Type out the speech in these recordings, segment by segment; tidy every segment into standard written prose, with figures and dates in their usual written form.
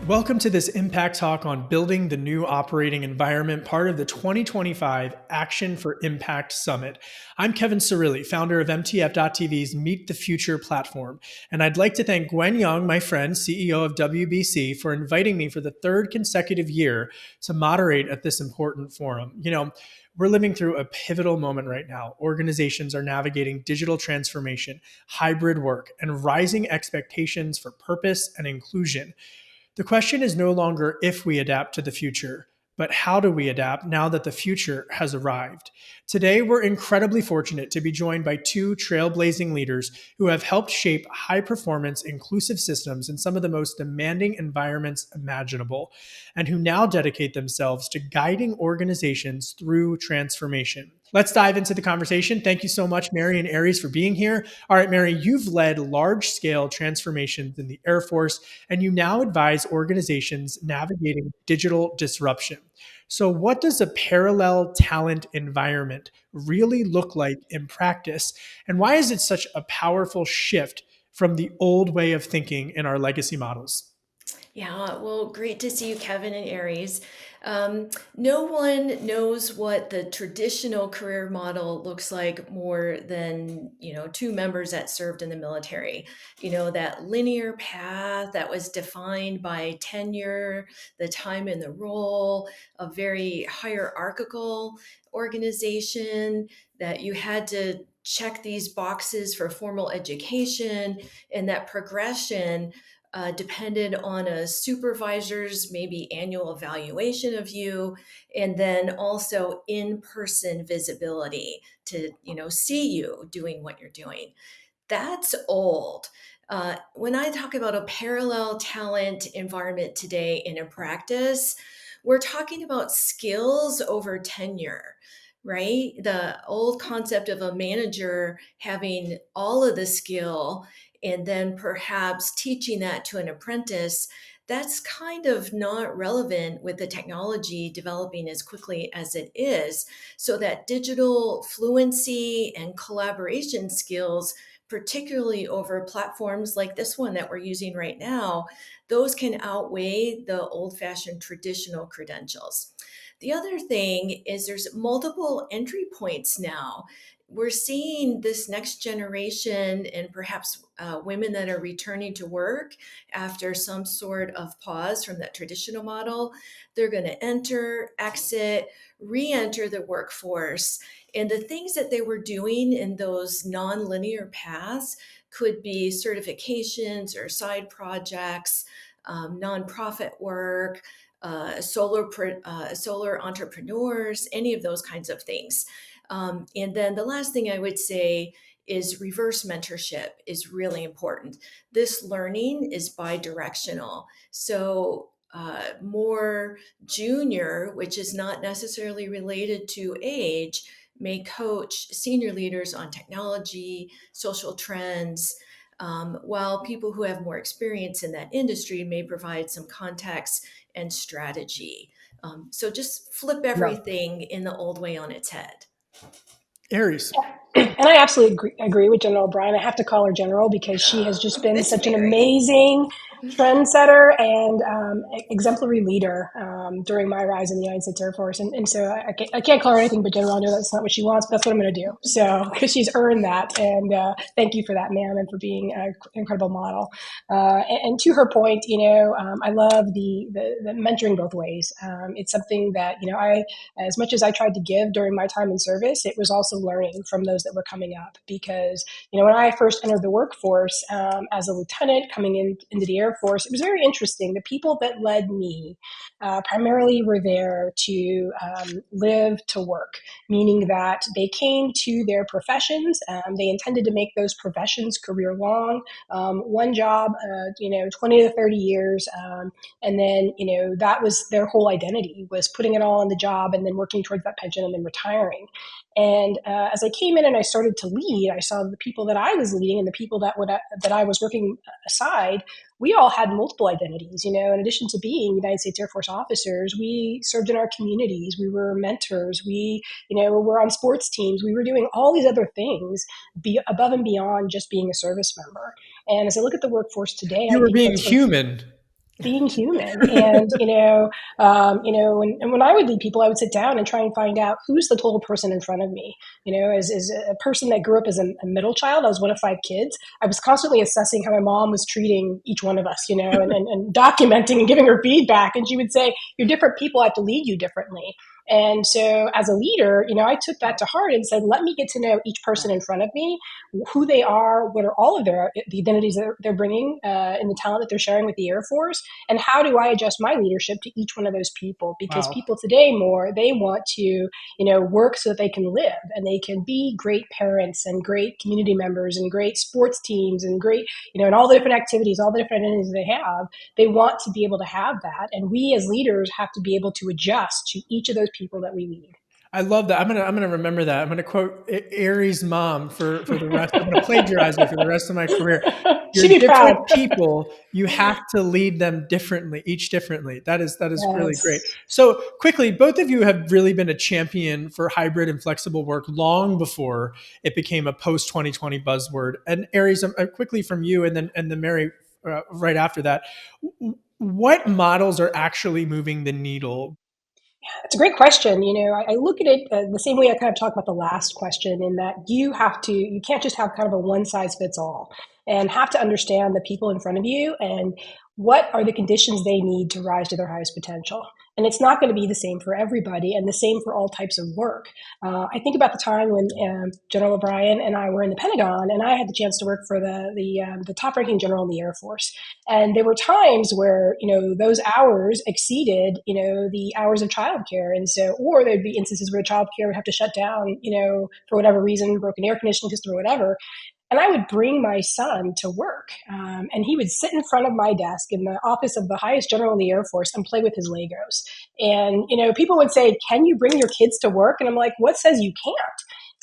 Welcome to this Impact Talk on building the new operating environment, part of the 2025 Action for Impact Summit. I'm Kevin Cirilli, founder of MTF.TV's Meet the Future platform. And I'd like to thank Gwen Young, my friend, CEO of WBC, for inviting me for the third consecutive year to moderate at this important forum. We're living through a pivotal moment right now. Organizations are navigating digital transformation, hybrid work, and rising expectations for purpose and inclusion. The question is no longer if we adapt to the future, but how do we adapt now that the future has arrived? Today, we're incredibly fortunate to be joined by two trailblazing leaders who have helped shape high-performance, inclusive systems in some of the most demanding environments imaginable, and who now dedicate themselves to guiding organizations through transformation. Let's dive into the conversation. Thank you so much, Mary and Eries, for being here. All right, Mary, you've led large-scale transformations in the Air Force, and you now advise organizations navigating digital disruption. So, what does a parallel talent environment really look like in practice? And why is it such a powerful shift from the old way of thinking in our legacy models? Yeah, well, great to see you, Kevin and Eries. No one knows what the traditional career model looks like more than, two members that served in the military. That linear path that was defined by tenure, the time in the role, a very hierarchical organization that you had to check these boxes for formal education, and that progression depended on a supervisor's maybe annual evaluation of you, and then also in-person visibility to see you doing what you're doing. That's old. When I talk about a parallel talent environment today in a practice, we're talking about skills over tenure, right? The old concept of a manager having all of the skill and then perhaps teaching that to an apprentice, that's kind of not relevant with the technology developing as quickly as it is. So that digital fluency and collaboration skills, particularly over platforms like this one that we're using right now, those can outweigh the old-fashioned traditional credentials. The other thing is there's multiple entry points now. We're seeing this next generation and perhaps women that are returning to work after some sort of pause from that traditional model. They're going to enter, exit, re-enter the workforce. And the things that they were doing in those non-linear paths could be certifications or side projects, nonprofit work, solar entrepreneurs, any of those kinds of things. And then the last thing I would say is reverse mentorship is really important. This learning is bi-directional. So more junior, which is not necessarily related to age, may coach senior leaders on technology, social trends, while people who have more experience in that industry may provide some context and strategy. So just flip Yeah. everything in the old way on its head. Eries. And I absolutely agree with General O'Brien. I have to call her General because she has just been It's such an Mary. amazing trendsetter and exemplary leader during my rise in the United States Air Force. And so I can't call her anything but General. I know that's not what she wants, but that's what I'm going to do. So, because she's earned that. And thank you for that, ma'am, and for being an incredible model. And to her point, I love the mentoring both ways. It's something that, as much as I tried to give during my time in service, it was also learning from those that were coming up. Because, when I first entered the workforce as a lieutenant coming into the Air Force, it was very interesting. The people that led me primarily were there to live to work, meaning that they came to their professions. They intended to make those professions career long, one job, 20 to 30 years. And then, that was their whole identity, was putting it all on the job and then working towards that pension and then retiring. And as I came in and I started to lead, I saw the people that I was leading and the people that I was working aside. We all had multiple identities. In addition to being United States Air Force officers, we served in our communities. We were mentors. We, were on sports teams. We were doing all these other things above and beyond just being a service member. And as I look at the workforce today, You I were think being that's human. being human. And and when I would lead people, I would sit down and try and find out who's the total person in front of me. As a person that grew up as a middle child, I was one of 5 kids. I was constantly assessing how my mom was treating each one of us, and documenting and giving her feedback. And she would say, you're different people, I have to lead you differently. And so as a leader, I took that to heart and said, let me get to know each person in front of me, who they are, what are all of the identities that they're bringing, and the talent that they're sharing with the Air Force, and how do I adjust my leadership to each one of those people? Because Wow. people today they want to, work so that they can live and they can be great parents and great community members and great sports teams and great, and all the different activities, all the different identities they have. They want to be able to have that. And we as leaders have to be able to adjust to each of those people that we lead. I love that. I'm gonna remember that. I'm gonna quote Eries' mom for the rest. I'm gonna plagiarize her for the rest of my career. You're She'd be proud. different people. You have to lead them differently, each differently. That is really great. Yes. So quickly, both of you have really been a champion for hybrid and flexible work long before it became a post 2020 buzzword. And Aries, quickly from you, and then Mary, right after that. What models are actually moving the needle? It's a great question. I look at it the same way I kind of talked about the last question, in that you can't just have kind of a one size fits all, and have to understand the people in front of you and what are the conditions they need to rise to their highest potential. And it's not going to be the same for everybody and the same for all types of work. I think about the time when General O'Brien and I were in the Pentagon, and I had the chance to work for the top ranking general in the Air Force. And there were times where, those hours exceeded, the hours of childcare. And so, or there'd be instances where childcare would have to shut down, for whatever reason, broken air conditioning system or whatever. And I would bring my son to work, and he would sit in front of my desk in the office of the highest general in the Air Force and play with his Legos. And, people would say, can you bring your kids to work? And I'm like, what says you can't?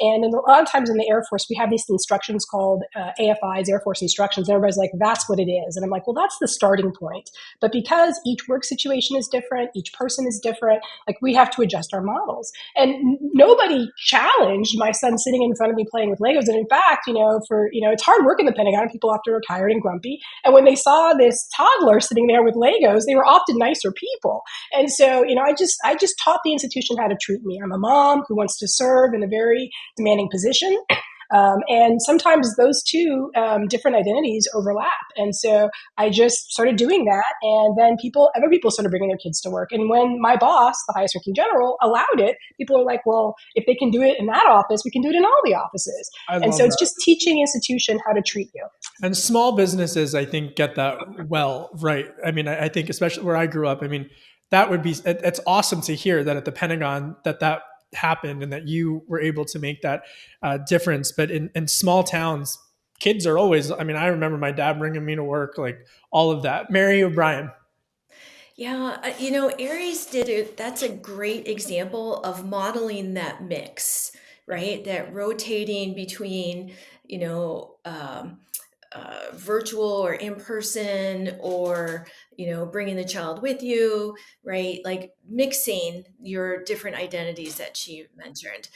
And a lot of times in the Air Force, we have these instructions called AFIs, Air Force instructions. And everybody's like, that's what it is. And I'm like, well, that's the starting point. But because each work situation is different, each person is different, like we have to adjust our models. And nobody challenged my son sitting in front of me playing with Legos. And in fact, it's hard work in the Pentagon. People often are tired and grumpy. And when they saw this toddler sitting there with Legos, they were often nicer people. And so, I just taught the institution how to treat me. I'm a mom who wants to serve in a very demanding position. And sometimes those two different identities overlap. And so I just started doing that. And then other people started bringing their kids to work. And when my boss, the highest ranking general, allowed it, people are like, well, if they can do it in that office, we can do it in all the offices. I And love so it's that. just teaching institution how to treat you. And small businesses, I think, get that well, right? I mean, I think especially where I grew up, I mean, that would be, it's awesome to hear that at the Pentagon that happened and that you were able to make that difference. But in small towns, kids are always, I mean, I remember my dad bringing me to work, like all of that. Mary O'Brien. Yeah, Aries did it. That's a great example of modeling that mix, right? That rotating between, you know, um, virtual or in person, or bringing the child with you, right? Like mixing your different identities that she mentioned.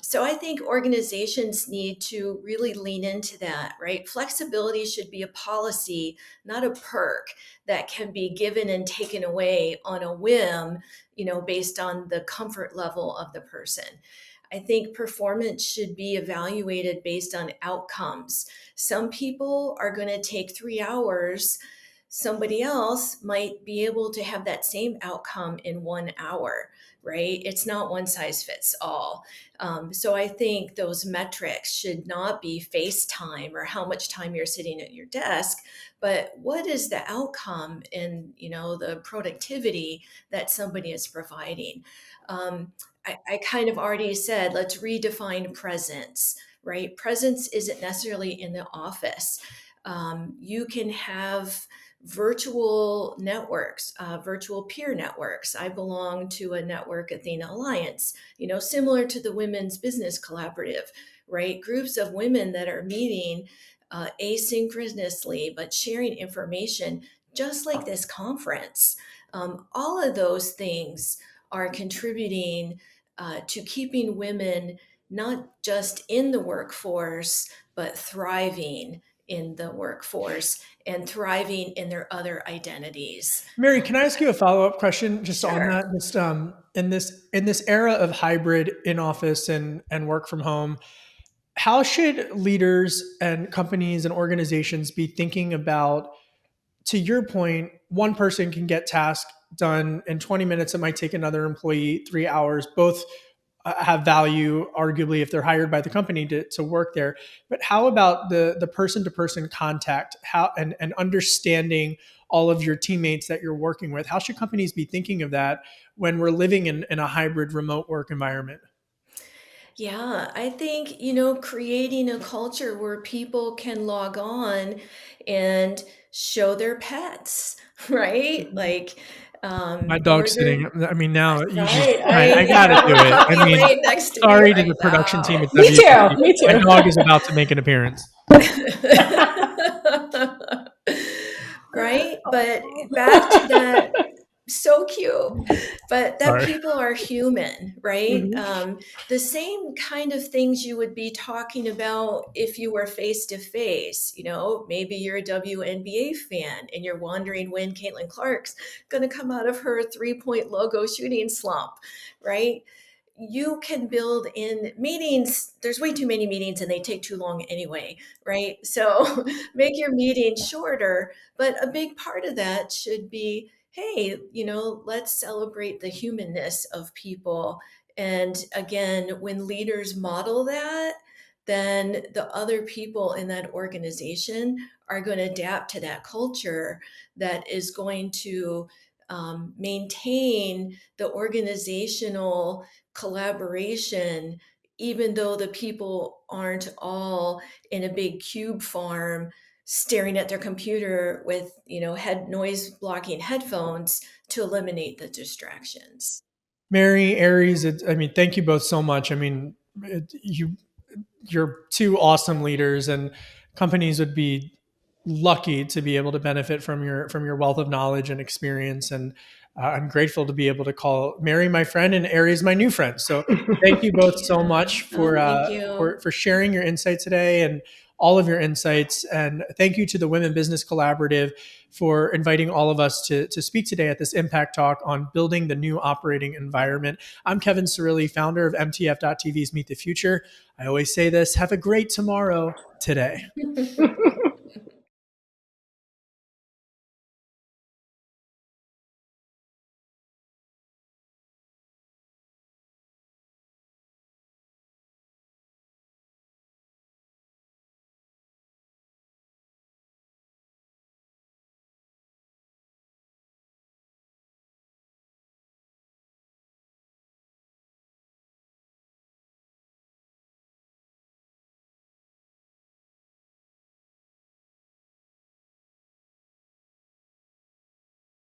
So I think organizations need to really lean into that, right? Flexibility should be a policy, not a perk that can be given and taken away on a whim, based on the comfort level of the person. I think performance should be evaluated based on outcomes. Some people are going to take 3 hours. Somebody else might be able to have that same outcome in 1 hour, right? It's not one size fits all. So I think those metrics should not be face time or how much time you're sitting at your desk, but what is the outcome in the productivity that somebody is providing. I kind of already said, let's redefine presence, right? Presence isn't necessarily in the office. You can have virtual networks, virtual peer networks. I belong to a network, Athena Alliance, similar to the Women's Business Collaborative, right? Groups of women that are meeting asynchronously, but sharing information just like this conference. All of those things are contributing to keeping women not just in the workforce, but thriving in the workforce and thriving in their other identities. Mary, can I ask you a follow up question just on Sure. that? Just in this era of hybrid in office and work from home, how should leaders and companies and organizations be thinking about, to your point, one person can get tasks done in 20 minutes. It might take another employee 3 hours. Both have value, arguably, if they're hired by the company to work there. But how about the person to person contact, how and understanding all of your teammates that you're working with? How should companies be thinking of that when we're living in a hybrid remote work environment? Yeah, I think, creating a culture where people can log on and show their pets, right? Like, My or dog's their, sitting. I mean, now you just, right. I You got to have do a it. I puppy mean, laying next to you sorry to right the production team at Me too. WPP. Me My too. dog is about to make an appearance. Right? But back to that, so cute, but that Sorry. people are human, right? Mhm. The same kind of things you would be talking about if you were face to face. Maybe you're a WNBA fan and you're wondering when Caitlin Clark's going to come out of her 3-point logo shooting slump, right? You can build in meetings. There's way too many meetings and they take too long anyway, right? So make your meeting shorter. But a big part of that should be, hey, let's celebrate the humanness of people. And again, when leaders model that, then the other people in that organization are going to adapt to that culture that is going to maintain the organizational collaboration, even though the people aren't all in a big cube farm staring at their computer with head noise blocking headphones to eliminate the distractions. Mary, Eries, I mean, thank you both so much. I mean, you're two awesome leaders, and companies would be lucky to be able to benefit from your wealth of knowledge and experience. And I'm grateful to be able to call Mary my friend and Aries my new friend. So thank you both so Yeah. much Oh, thank you. for sharing your insight today and all of your insights. And thank you to the Women Business Collaborative for inviting all of us to speak today at this Impact Talk on building the new operating environment. I'm Kevin Cirilli, founder of MTF.TV's Meet the Future. I always say this: have a great tomorrow today.